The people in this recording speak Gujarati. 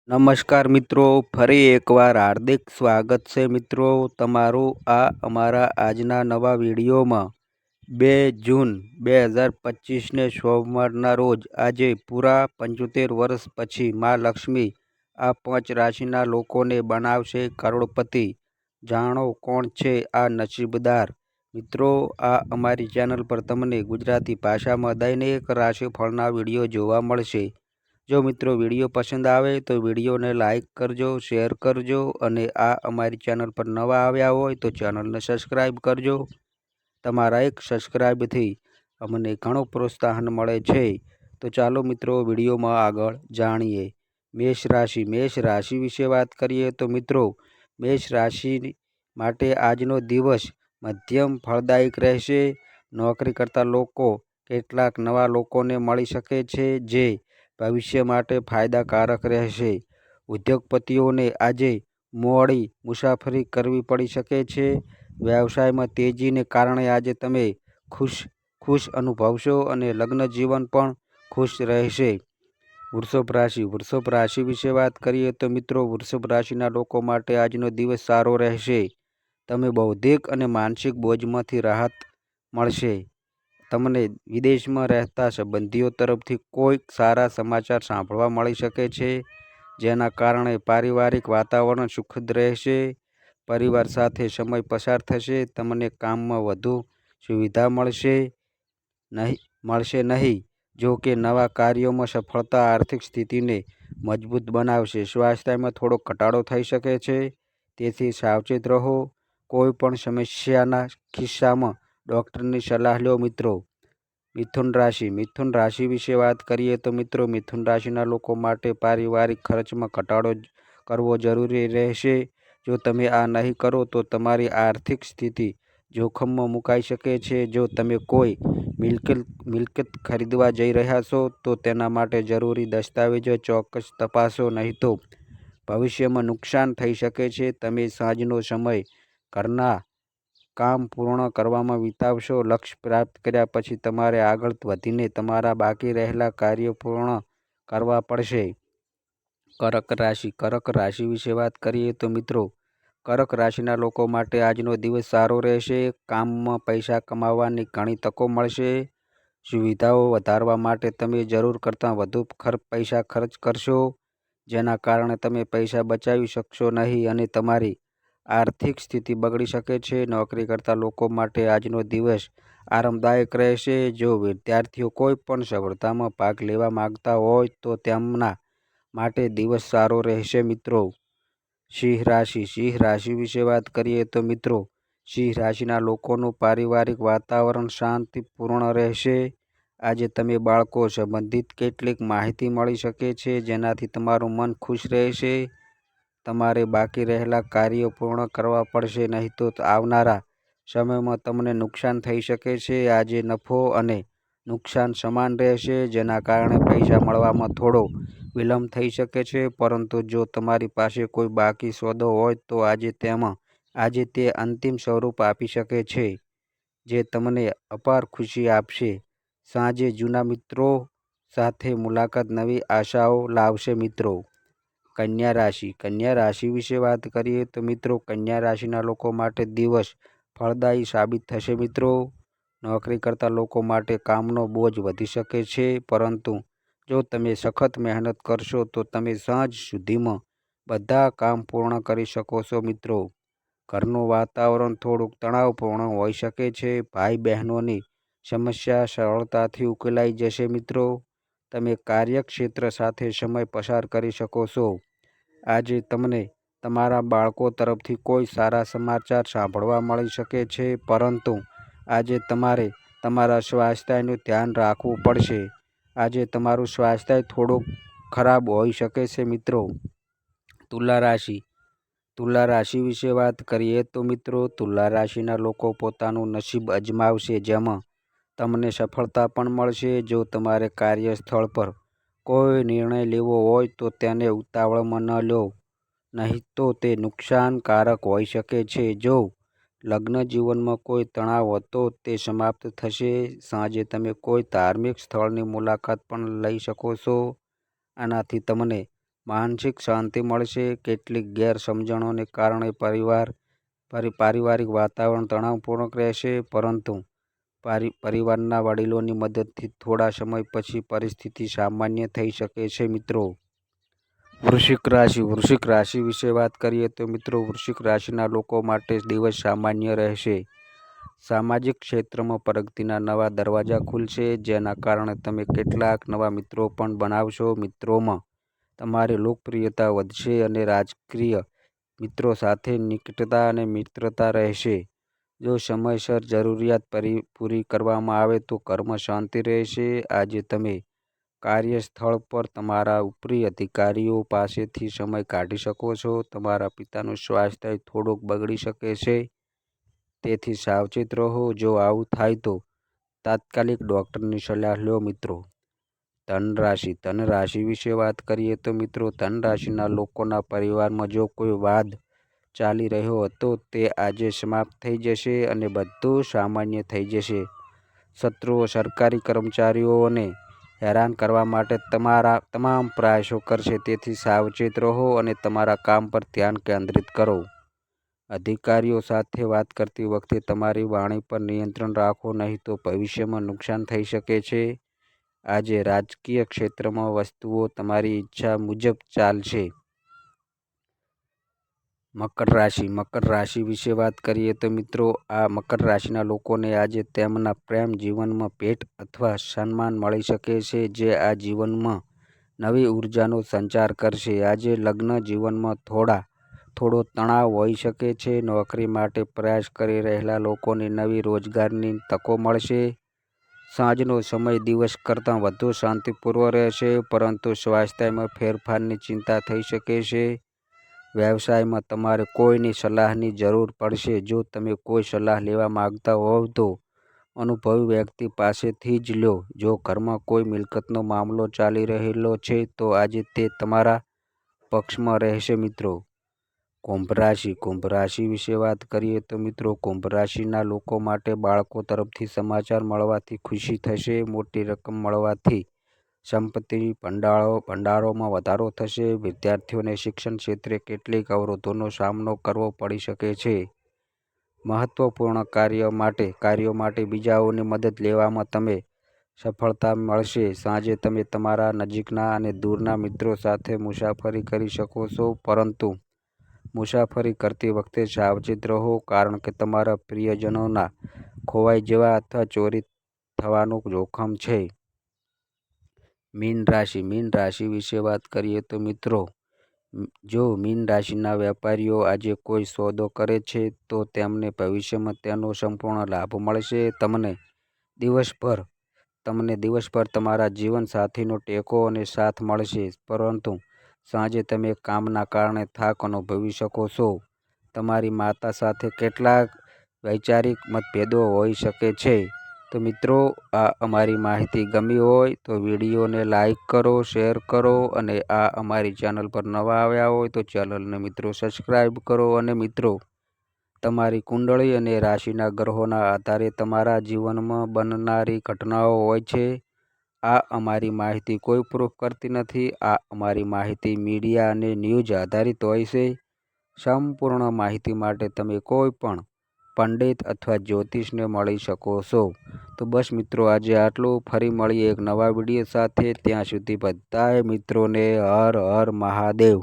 નમસ્કાર મિત્રો, ફરી એકવાર હાર્દિક સ્વાગત છે મિત્રો તમારું આ અમારા આજના નવા વિડીયોમાં। 2 જૂન 2025ને સોમવારના રોજ આજે પૂરા 75 વર્ષ પછી મા લક્ષ્મી આ 5 રાશિના લોકોને બનાવશે કરોડપતિ। જાણો કોણ છે આ નસીબદાર મિત્રો। આ અમારી ચેનલ પર તમને ગુજરાતી ભાષામાં દૈનિક રાશિફળના વિડીયો જોવા મળશે। જો મિત્રો વિડીયો પસંદ આવે તો વિડીયોને લાઇક કરજો, શેર કરજો અને આ અમારી ચેનલ પર નવા આવ્યા હોય તો ચેનલને સબસ્ક્રાઈબ કરજો। તમારા એક સબસ્ક્રાઈબથી અમને ઘણું પ્રોત્સાહન મળે છે। તો ચાલો મિત્રો વિડીયોમાં આગળ જાણીએ। મેષ રાશિ વિશે વાત કરીએ તો મિત્રો મેષ રાશિ માટે આજનો દિવસ મધ્યમ ફળદાયક રહેશે। નોકરી કરતા લોકો કેટલાક નવા લોકોને મળી શકે છે જે ભવિષ્ય માટે ફાયદાકારક રહેશે। ઉદ્યોગપતિઓને આજે મોડી મુસાફરી કરવી પડી શકે છે। વ્યવસાયમાં તેજીને કારણે આજે તમે ખુશ અનુભવશો અને લગ્ન જીવન પણ ખુશ રહેશે। વૃષભ રાશિ વિશે વાત કરીએ તો મિત્રો વૃષભ રાશિના લોકો માટે આજનો દિવસ સારો રહેશે। તમે બૌદ્ધિક અને માનસિક બોજમાંથી રાહત મળશે। તમને વિદેશમાં રહેતા સંબંધીઓ તરફથી કોઈક સારા સમાચાર સાંભળવા મળી શકે છે જેના કારણે પારિવારિક વાતાવરણ સુખદ રહેશે। પરિવાર સાથે સમય પસાર થશે। તમને કામમાં વધુ સુવિધા મળશે નહીં। જો કે નવા કાર્યોમાં સફળતા આર્થિક સ્થિતિને મજબૂત બનાવશે। સ્વાસ્થ્યમાં થોડો ઘટાડો થઈ શકે છે તેથી સાવચેત રહો। કોઈ પણ સમસ્યાના કિસ્સામાં ડૉક્ટરની સલાહ લો મિત્રો। મિથુન રાશિ વિશે વાત કરીએ તો મિત્રો મિથુન રાશિના લોકો માટે પારિવારિક ખર્ચમાં ઘટાડો કરવો જરૂરી રહેશે। જો તમે આ નહીં કરો તો તમારી આર્થિક સ્થિતિ જોખમમાં મુકાઈ શકે છે। જો તમે કોઈ મિલકત ખરીદવા જઈ રહ્યા છો તો તેના માટે જરૂરી દસ્તાવેજો ચોક્કસ તપાસો નહીં તો ભવિષ્યમાં નુકસાન થઈ શકે છે। તમે સાંજનો સમય ઘરના કામ પૂર્ણ કરવામાં વિતાવશો। લક્ષ્ય પ્રાપ્ત કર્યા પછી તમારે આગળ વધીને તમારા બાકી રહેલા કાર્યો પૂર્ણ કરવા પડશે। કર્ક રાશિ વિશે વાત કરીએ તો મિત્રો કર્ક રાશિના લોકો માટે આજનો દિવસ સારો રહેશે। કામમાં પૈસા કમાવાની ઘણી તકો મળશે। સુવિધાઓ વધારવા માટે તમે જરૂર કરતાં વધુ પૈસા ખર્ચ કરશો જેના કારણે તમે પૈસા બચાવી શકશો નહીં અને તમારી આર્થિક સ્થિતિ બગડી શકે છે। નોકરી કરતા લોકો માટે આજનો દિવસ આરામદાયક રહેશે। જો વિદ્યાર્થીઓ કોઈ પણ સ્પર્ધામાં ભાગ લેવા માંગતા હોય તો તેમના માટે દિવસ સારો રહેશે મિત્રો। સિંહ રાશિ વિશે વાત કરીએ તો મિત્રો સિંહ રાશિના લોકોનું પારિવારિક વાતાવરણ શાંતિપૂર્ણ રહેશે। આજે તમે બાળકો સંબંધિત કેટલીક માહિતી મળી શકે છે જેનાથી તમારું મન ખુશ રહેશે। તમારે બાકી રહેલા કાર્યો પૂર્ણ કરવા પડશે નહીં તો આવનારા સમયમાં તમને નુકસાન થઈ શકે છે। આજે નફો અને નુકસાન સમાન રહેશે જેના કારણે પૈસા મળવામાં થોડો વિલંબ થઈ શકે છે પરંતુ જો તમારી પાસે કોઈ બાકી સોદો હોય તો આજે તે અંતિમ સ્વરૂપ આપી શકે છે જે તમને અપાર ખુશી આપશે। સાંજે જૂના મિત્રો સાથે મુલાકાત નવી આશાઓ લાવશે મિત્રો। કન્યા રાશિ વિશે વાત કરીએ તો મિત્રો કન્યા રાશિના લોકો માટે દિવસ ફળદાયી સાબિત થશે મિત્રો। નોકરી કરતા લોકો માટે કામનો બોજ વધી શકે છે પરંતુ જો તમે સખત મહેનત કરશો તો તમે સાંજ સુધીમાં બધા કામ પૂર્ણ કરી શકો છો મિત્રો। ઘરનું વાતાવરણ થોડુંક તણાવપૂર્ણ હોઈ શકે છે। ભાઈ બહેનોની સમસ્યા સરળતાથી ઉકેલાઈ જશે મિત્રો। તમે કાર્યક્ષેત્ર સાથે સમય પસાર કરી શકો છો। આજે તમને તમારા બાળકો તરફથી કોઈ સારા સમાચાર સાંભળવા મળી શકે છે પરંતુ આજે તમારે તમારા સ્વાસ્થ્યનું ધ્યાન રાખવું પડશે। આજે તમારું સ્વાસ્થ્ય થોડુંક ખરાબ હોઈ શકે છે મિત્રો। તુલા રાશિ વિશે વાત કરીએ તો મિત્રો તુલા રાશિના લોકો પોતાનું નસીબ અજમાવશે જેમાં તમને સફળતા પણ મળશે। જો તમારે કાર્યસ્થળ પર કોઈ નિર્ણય લેવો હોય તો તેને ઉતાવળમાં ન લો નહીં તો તે નુકસાનકારક હોઈ શકે છે। જો લગ્ન જીવનમાં કોઈ તણાવ હતો તે સમાપ્ત થશે। સાંજે તમે કોઈ ધાર્મિક સ્થળની મુલાકાત પણ લઈ શકો છો। આનાથી તમને માનસિક શાંતિ મળશે. કેટલીક ગેરસમજણોને કારણે પારિવારિક વાતાવરણ તણાવપૂર્ણ રહેશે, પરંતુ પરિવારના વડીલોની મદદથી થોડા સમય પછી પરિસ્થિતિ સામાન્ય થઈ શકે છે. મિત્રો, વૃશ્ચિક રાશિ વિશે વાત કરીએ તો મિત્રો, વૃશ્ચિક રાશિના લોકો માટે દિવસ સામાન્ય રહેશે. સામાજિક ક્ષેત્રમાં પ્રગતિના નવા દરવાજા ખુલશે, જેના કારણે તમે કેટલાક નવા મિત્રો પણ બનાવશો. મિત્રોમાં તમારી લોકપ્રિયતા વધશે અને રાજકીય મિત્રો સાથે નિકટતા અને મિત્રતા રહેશે. જો સમયસર જરૂરિયાત પૂરી કરવામાં આવે તો ઘરમાં શાંતિ રહેશે. આજે તમે કાર્યસ્થળ પર તમારા ઉપરી અધિકારીઓ પાસેથી સમય કાઢી શકો છો. તમારા પિતાનું સ્વાસ્થ્ય થોડુંક બગડી શકે છે, તેથી સાવચેત રહો. જો આવું થાય તો તાત્કાલિક ડૉક્ટરની સલાહ લો. મિત્રો, ધન રાશિ વિશે વાત કરીએ તો મિત્રો, ધન રાશિના લોકોના પરિવારમાં જો કોઈ વાદ ચાલી રહ્યો હતો તે આજે સમાપ્ત થઈ જશે અને બધું સામાન્ય થઈ જશે. શત્રુઓ સરકારી કર્મચારીઓને હેરાન કરવા માટે તમામ પ્રયાસો કરશે, તેથી સાવચેત રહો અને તમારા કામ પર ધ્યાન કેન્દ્રિત કરો. અધિકારીઓ સાથે વાત કરતી વખતે તમારી વાણી પર નિયંત્રણ રાખો, નહીં તો ભવિષ્યમાં નુકસાન થઈ શકે છે. આજે રાજકીય ક્ષેત્રમાં વસ્તુઓ તમારી ઈચ્છા મુજબ ચાલશે. મકર રાશિ વિશે વાત કરીએ તો મિત્રો, આ મકર રાશિના લોકોને આજે તેમના પ્રેમ જીવનમાં ભેટ અથવા સન્માન મળી શકે છે, જે આ જીવનમાં નવી ઉર્જાનો સંચાર કરશે. આજે લગ્ન જીવનમાં થોડો તણાવ હોઈ શકે છે. નોકરી માટે પ્રયાસ કરી રહેલા લોકોને નવી રોજગારની તકો મળશે. સાંજનો સમય દિવસ કરતાં વધુ શાંતિપૂર્ણ રહેશે, પરંતુ સ્વાસ્થ્યમાં ફેરફારની ચિંતા થઈ શકે છે. વ્યવસાયમાં તમારે કોઈની સલાહની જરૂર પડશે. જો તમે કોઈ સલાહ લેવા માંગતા હોવ તો અનુભવી વ્યક્તિ પાસેથી જ લો. જો ઘરમાં કોઈ મિલકતનો મામલો ચાલી રહેલો છે તો આજે તે તમારા પક્ષમાં રહેશે. મિત્રો, કુંભ રાશિ વિશે વાત કરીએ તો મિત્રો, કુંભ રાશિના લોકો માટે બાળકો તરફથી સમાચાર મળવાથી ખુશી થશે. મોટી રકમ મળવાથી સંપત્તિ ભંડારોમાં વધારો થશે. વિદ્યાર્થીઓને શિક્ષણ ક્ષેત્રે કેટલીક અવરોધોનો સામનો કરવો પડી શકે છે. મહત્વપૂર્ણ કાર્યો માટે બીજાઓની મદદ લેવામાં તમને સફળતા મળશે. સાંજે તમે તમારા નજીકના અને દૂરના મિત્રો સાથે મુસાફરી કરી શકો છો, પરંતુ મુસાફરી કરતી વખતે સાવચેત રહો, કારણ કે તમારા પ્રિયજનોના ખોવાઈ જવા અથવા ચોરી થવાનું જોખમ છે. મીન રાશિ વિશે વાત કરીએ તો મિત્રો, જો મીન રાશિના વેપારીઓ આજે કોઈ સોદો કરે છે તો તેમને ભવિષ્યમાં તેનો સંપૂર્ણ લાભ મળશે. તમને દિવસભર તમારા જીવનસાથીનો ટેકો અને સાથ મળશે, પરંતુ સાંજે તમે કામના કારણે થાક અનુભવી શકો છો. તમારી માતા સાથે કેટલાક વૈચારિક મતભેદો હોઈ શકે છે. તો મિત્રો, આ અમારી માહિતી ગમી હોય તો વિડીયોને લાઈક કરો, શેર કરો, અને આ અમારી ચેનલ પર નવા આવ્યા હોય તો ચેનલને મિત્રો સબસ્ક્રાઈબ કરો. અને મિત્રો, તમારી કુંડળી અને રાશિના ગ્રહોના આધારે તમારા જીવનમાં બનનારી ઘટનાઓ હોય છે. આ અમારી માહિતી કોઈ પ્રૂફ કરતી નથી. આ અમારી માહિતી મીડિયા અને ન્યૂઝ આધારિત હોય છે. સંપૂર્ણ માહિતી માટે તમે કોઈ પણ પંડિત અથવા જ્યોતિષને મળી શકો છો. તો બસ મિત્રો, આજે આટલું. ફરી મળીએ એક નવા વિડીયો સાથે. ત્યાં સુધી બધાય મિત્રોને હર હર મહાદેવ.